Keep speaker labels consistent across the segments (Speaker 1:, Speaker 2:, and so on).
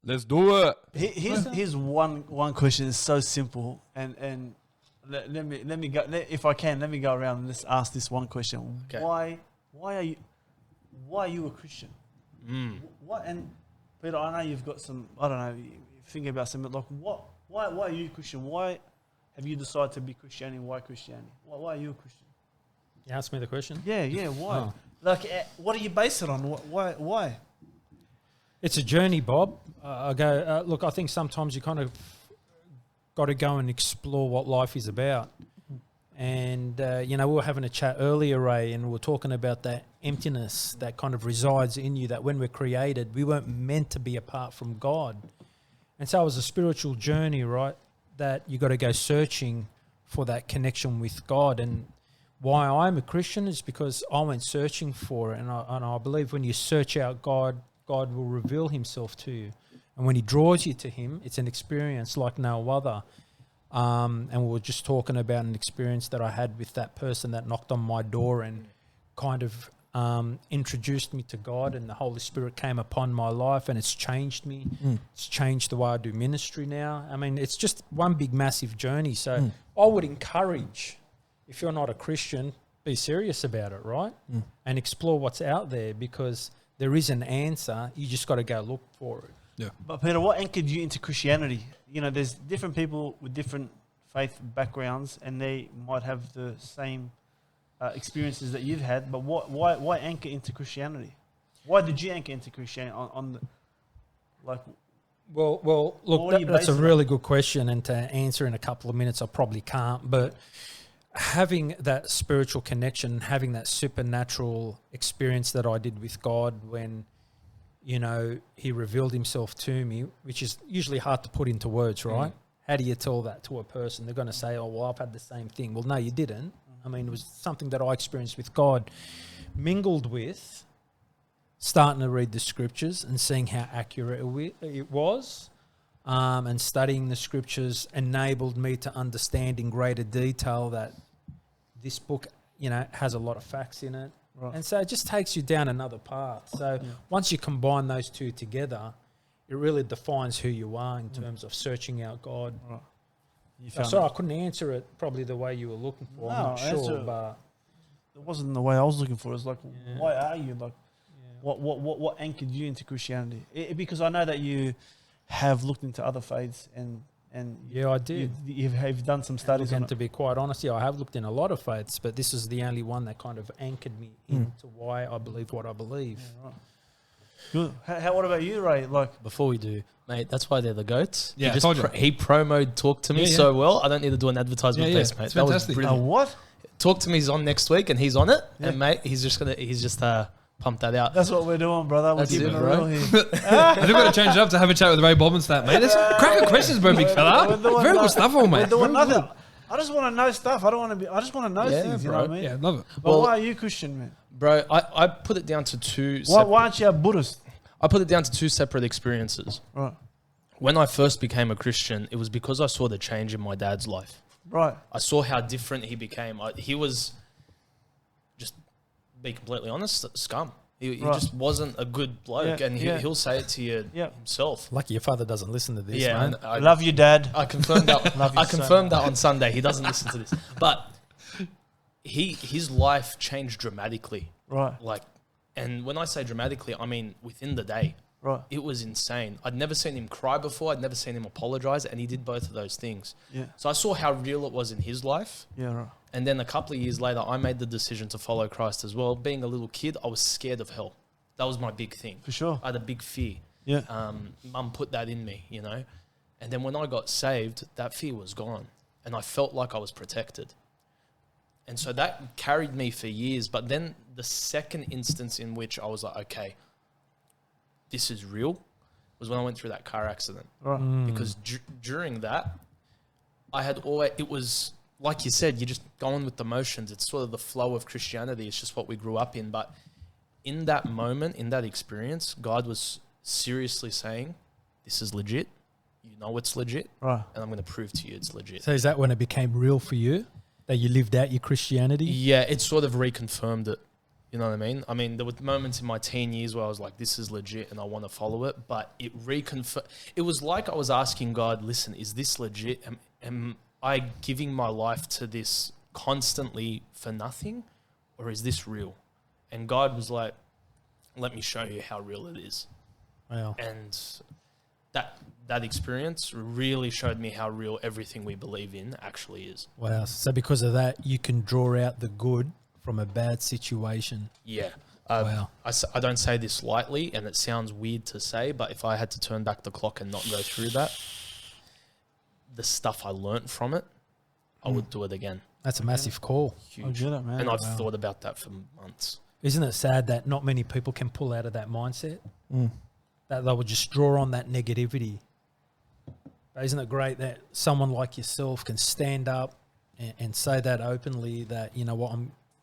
Speaker 1: Let's do it.
Speaker 2: Here's one question. It's so simple, and let me go. If I can, let me go around and just ask this one question.
Speaker 3: Okay.
Speaker 2: Why are you a Christian? What? And Peter, I know you've got some. I don't know. Thinking about something like why are you a Christian? Why have you decided to be Christianity? Why Christianity? Why are you a Christian?
Speaker 4: You asked me the question.
Speaker 2: Yeah. Why?
Speaker 4: Oh.
Speaker 2: Like, what do you base it on? Why?
Speaker 4: It's a journey, Bob. Look, I think sometimes you kind of got to go and explore what life is about. And, we were having a chat earlier, Ray, and we were talking about that emptiness that kind of resides in you, that when we're created, we weren't meant to be apart from God. And so it was a spiritual journey, right, that you got to go searching for that connection with God. And why I'm a Christian is because I went searching for it. And I believe when you search out God, God will reveal himself to you. And when he draws you to him, it's an experience like no other. And we were just talking about an experience that I had with that person that knocked on my door and kind of introduced me to God, and the Holy Spirit came upon my life, and it's changed me. It's changed the way I do ministry now. I mean, it's just one big, massive journey. So I would encourage, if you're not a Christian, be serious about it, right? And explore what's out there, because there is an answer. You just got to go look for it.
Speaker 1: Yeah.
Speaker 2: But Peter, what anchored you into Christianity? There's different people with different faith backgrounds, and they might have the same experiences that you've had. But why anchor into Christianity? Why did you anchor into Christianity
Speaker 4: Well, look, that's a really good question, and to answer in a couple of minutes, I probably can't. But having that spiritual connection, having that supernatural experience that I did with God when, he revealed himself to me, which is usually hard to put into words, right? How do you tell that to a person? They're going to say, oh, well, I've had the same thing. Well, no, you didn't. I mean, it was something that I experienced with God, mingled with starting to read the scriptures and seeing how accurate it was. And studying the scriptures enabled me to understand in greater detail that this book, has a lot of facts in it. Right. And so it just takes you down another path. So once you combine those two together, it really defines who you are in terms of searching out God. Right. Sorry, I couldn't answer it probably the way you were looking for.
Speaker 2: No,
Speaker 4: I'm not sure, but
Speaker 2: it wasn't the way I was looking for. It's like, why are you like? What anchored you into Christianity? Because I know that you have looked into other faiths and
Speaker 4: yeah, I did.
Speaker 2: You've done some studies on it.
Speaker 4: To be quite honest, I have looked in a lot of faiths, but this is the only one that kind of anchored me into why I believe what I believe.
Speaker 2: Yeah, right. Good. What about you, Ray? Like,
Speaker 3: before we do, mate, that's why they're the goats.
Speaker 1: Yeah,
Speaker 3: He promoed Talk to Me so well. I don't need to do an advertisement piece, mate.
Speaker 1: It's
Speaker 3: that
Speaker 1: fantastic.
Speaker 3: was brilliant.
Speaker 2: What?
Speaker 3: Talk to Me is on next week, and he's on it. And mate, he's just pump that out.
Speaker 2: That's what we're doing, brother. We're keeping it real here.
Speaker 1: I think we're going to change it up to have a chat with Ray Bob and that, mate. That's cracking questions, bro, big fella. Very good stuff, all, mate.
Speaker 2: We're doing nothing. I just want to know stuff. I just want to know things. You know what I mean?
Speaker 1: Yeah, love it.
Speaker 2: But why are you Christian, man?
Speaker 3: Bro, I put it down to two.
Speaker 2: Why aren't you a Buddhist?
Speaker 3: I put it down to two separate experiences.
Speaker 2: Right.
Speaker 3: When I first became a Christian, it was because I saw the change in my dad's life.
Speaker 2: Right.
Speaker 3: I saw how different he became. He was, just be completely honest, scum. He just wasn't a good bloke, and he'll say it to you himself.
Speaker 4: Lucky your father doesn't listen to this,
Speaker 3: yeah,
Speaker 4: man.
Speaker 2: I love you, Dad.
Speaker 3: I confirmed that. I confirmed that on Sunday. He doesn't listen to this, but his life changed dramatically.
Speaker 2: Right.
Speaker 3: And when I say dramatically, I mean within the day.
Speaker 2: Right.
Speaker 3: It was insane. I'd never seen him cry before. I'd never seen him apologize, and he did both of those things.
Speaker 2: Yeah.
Speaker 3: So I saw how real it was in his life.
Speaker 2: Yeah. Right.
Speaker 3: And then a couple of years later, I made the decision to follow Christ as well. Being a little kid, I was scared of hell. That was my big thing.
Speaker 2: For sure.
Speaker 3: I had a big fear.
Speaker 2: Yeah.
Speaker 3: Mum put that in me, And then when I got saved, that fear was gone. And I felt like I was protected. And so that carried me for years. But then the second instance in which I was like, okay, this is real, was when I went through that car accident.
Speaker 2: Right.
Speaker 3: Because during that, I had always, it was, like you said, you're just going with the motions. It's sort of the flow of Christianity. It's just what we grew up in. But in that moment, in that experience, God was seriously saying, this is legit. You know it's legit.
Speaker 2: Right.
Speaker 3: And I'm going to prove to you it's legit.
Speaker 4: So is that when it became real for you? That you lived out your Christianity?
Speaker 3: Yeah, it sort of reconfirmed it. You know what I mean? I mean, there were moments in my teen years where I was like, this is legit and I want to follow it. But it reconfirmed. It was like I was asking God, listen, is this legit? Am I giving my life to this constantly for nothing? Or is this real? And God was like, let me show you how real it is.
Speaker 4: Wow.
Speaker 3: And that experience really showed me how real everything we believe in actually is.
Speaker 4: Wow. So because of that, you can draw out the good from a bad situation.
Speaker 3: Yeah.
Speaker 4: Wow.
Speaker 3: I don't say this lightly, and it sounds weird to say, but if I had to turn back the clock and not go through that, the stuff I learnt from it, I would do it again.
Speaker 4: That's a massive call.
Speaker 2: I'll do that, man.
Speaker 3: And I've thought about that for months.
Speaker 4: Isn't it sad that not many people can pull out of that mindset? That they will just draw on that negativity. But isn't it great that someone like yourself can stand up and say that openly, that, you know what,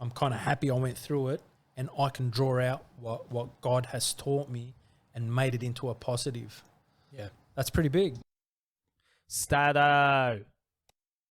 Speaker 4: I'm kind of happy I went through it and I can draw out what God has taught me and made it into a positive.
Speaker 3: Yeah.
Speaker 4: That's pretty big.
Speaker 5: Stato.